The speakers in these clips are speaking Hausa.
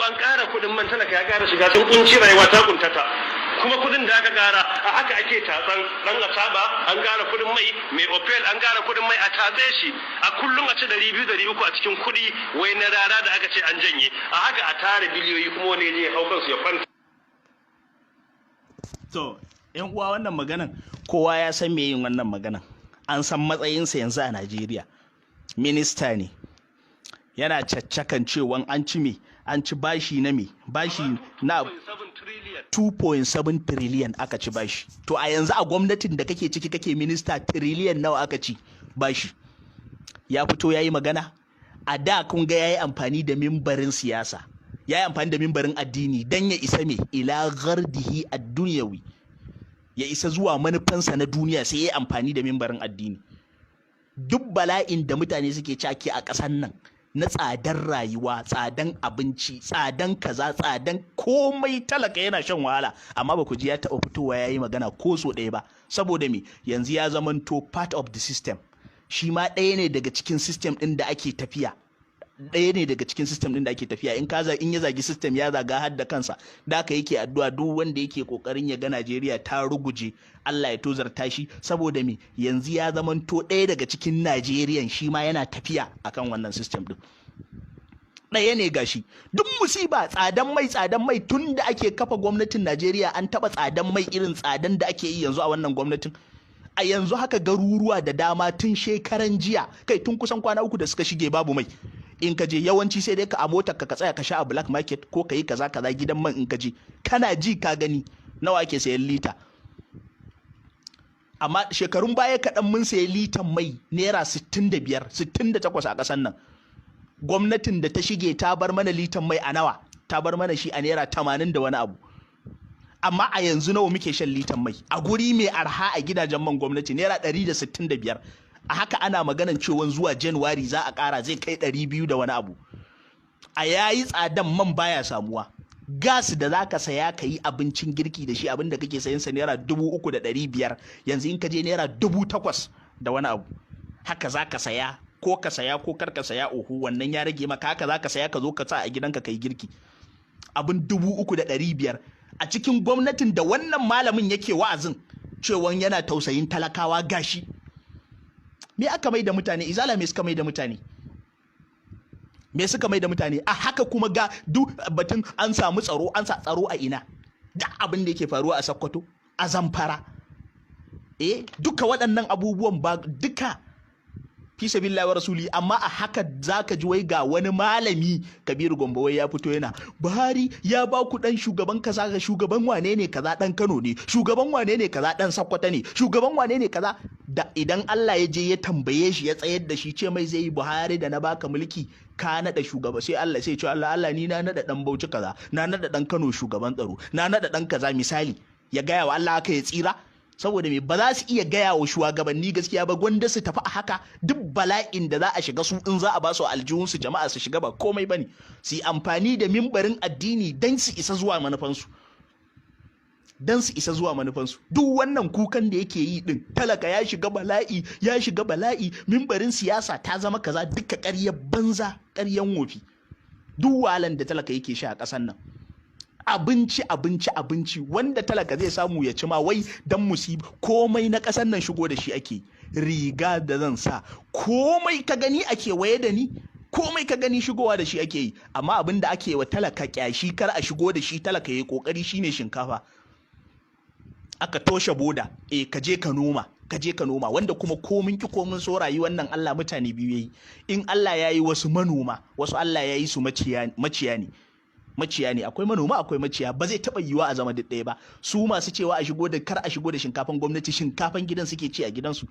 an ƙara kuɗin man talaka ya ƙara shiga sun kunci rayuwa ta kuntata kuma kuɗin da aka ƙara a haka ake tatsan ɗan ataba an ƙara kuɗin mai opel an ƙara kuɗin mai a tatse shi a kullum a ci 200-300 a cikin kuɗi wai na rara da aka ce an janye a haka a tare biliyoyi kuma wani ne ya hau kansu ya kwanta. To yan uwa wannan maganan kowa ya san me yin wannan maganan an san matsayinsa yanzu a Najeriya minista ne yana caccakan cewa an ci bashi na me bashi na 2.7 trillion aka ci bashi to a yanzu a gwamnatin da kake ciki kake minista trillion nawa aka ci bashi ya fito yayi magana a da kun ga yayi amfani da mimbarin siyasa yayi amfani da mimbarin addini dan ya isa me ila ghardihi ad-dunyawi ya isa zuwa manufansa na duniya sai yayi amfani da mimbarin addini duk bala'in da mutane suke caki a ƙasar nan na tsadar rayuwa tsadan abinci tsadan kaza tsadan komai talaka yana shan wahala amma ba ku ji ya taɓa fitowa ya yi magana ko so ɗaya ba saboda me yanzu ya zamanto part of the system shi ma ɗaya ne daga cikin system ɗin da ake tafiya in ya zagi system ya zaga har da kansa da aka yake addu'a duk wanda yake kokarin ya ga Najeriya ta ruguje Allah ya tozarta shi saboda me yanzu ya zamanto ɗaya daga cikin Najeriyan shi ma yana tafiya akan wannan system din ɗaya ne gashi duk musiba tsadan mai tun da ake kafa gwamnatin Najeriya an taɓa tsadan mai irin tsadan da ake yi yanzu a wannan gwamnatin a yanzu haka garuruwa da dama tun shekaran jiya kai tun kusan kwana 3 da suka shige babu mai in ka je yawanci sai dai ka a motar ka tsaya ka sha a black market ko ka yi kaza gidan man in ka je kana ji ka gani nawa ake sayan lita amma shekarun baya kaɗan mun sayi litan mai naira 68 a ƙasar nan gwamnatin da ta shige ta bar mana litan mai a nawa ta bar mana shi a naira 80 da wani abu amma a yanzu nawa muke shan litan mai a guri mai arha a gidajen man gwamnati naira 165 a haka ana maganan cewa zuwa Januwari za a ƙara zai kai 200 da wani abu a yayi tsadan man baya samuwa gas da za ka saya ka yi abincin girki da shi abinda kake sayan sa naira 3,500 yanzu in ka je naira 8,000 da wani abu haka za ka saya ko kar ka saya ohu wannan ya rage maka haka za ka saya ka zo ka sa a gidanka ka yi girki abin 3,500 a cikin gwamnatin da wannan malamin yake wa'azin cewa yana tausayin talakawa gashi me aka mai da mutane izala me suka mai da mutane a haka kuma ga duk batun an samu tsaro an sa tsaro a ina da abin da yake faruwa a Sokoto a Zamfara duka waɗannan abubuwan ba duka fi sabilillahi wa rasuli amma a haka zaka ji wai ga wani malami Kabiru Gombe wai ya fito yana Buhari ya ba ku dan shugaban kaza ga shugaban wane ne kaza dan Kano ne shugaban wane ne kaza dan Sokoto ne shugaban wane ne kaza da idan Allah ya je ya tambaye shi ya tsayar da shi ce mai zai yi Buhari da na baka mulki ka nada shugaba sai Allah sai ce Allah ni na nada dan Bauchi kaza na nada dan Kano shugaban tsaro na nada dan kaza misali ya gaya wa Allah haka ya tsira saboda me ba za su iya gaya wa shugabanni gaskiya ba gwanda su tafi a haka duk bala'in da za a shiga su in za a ba su aljihunsu jama'a su shiga ba komai bane su yi amfani da mimbarin addini dan su isa zuwa manufansu duk wannan kukan da yake yi din talaka ya shiga bala'i mimbarin siyasa ta zama kaza duka ƙaryar banza ƙaryan wofi duk wahalan da talaka yake sha a ƙasar nan abinci wanda talaka zai samu ya ci ma wai dan musiba komai na ƙasar nan shigo da shi ake riga da zan sa komai ka gani ake waye da ni komai ka gani shigowa da shi ake yi amma abin da ake wa talaka kyashi kar a shigo da shi talaka yayi kokari shine shinkafa aka toshe boda ka je ka noma wanda kuma komin ki komin so rayuwar nan Allah mutane biyu yayi in Allah yayi wasu manoma wasu Allah yayi su maciya ne akwai manoma akwai maciya ba zai taba yiwa a zama duk ɗaya ba su masu cewa kar a shigo da shinkafan gwamnati shinkafan gidan suke ci a gidansu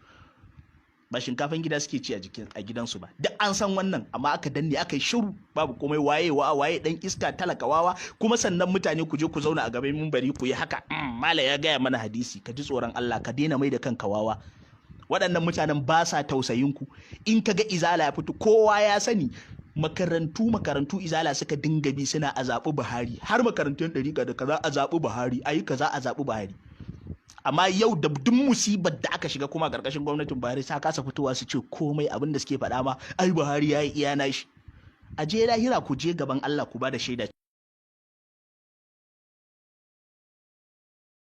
ba shinkafan gida suke ci a gidansu ba duk an san wannan amma aka danne aka yi shiru babu komai waye dan iska talakawawa kuma sannan mutane ku je ku zauna a gaban minbari ku yi haka mala ya gaya mana hadisi ka ji tsoron Allah ka daina mai da kanka wawa waɗannan mutanen ba sa tausayin ku in kaga izala ya fito kowa ya sani makarantu izala suka dinga bi suna a zaɓi Buhari har makarantun ɗariƙa da kaza a zaɓi Buhari ayi kaza a zaɓi Buhari amma yau da duk musibar da aka shiga kuma ƙarƙashin gwamnatin Buhari ta kasa fitowa su ce komai abin da suke faɗa ma ai Buhari yayi iya nashi a je lahira ku je gaban Allah ku ba da shaida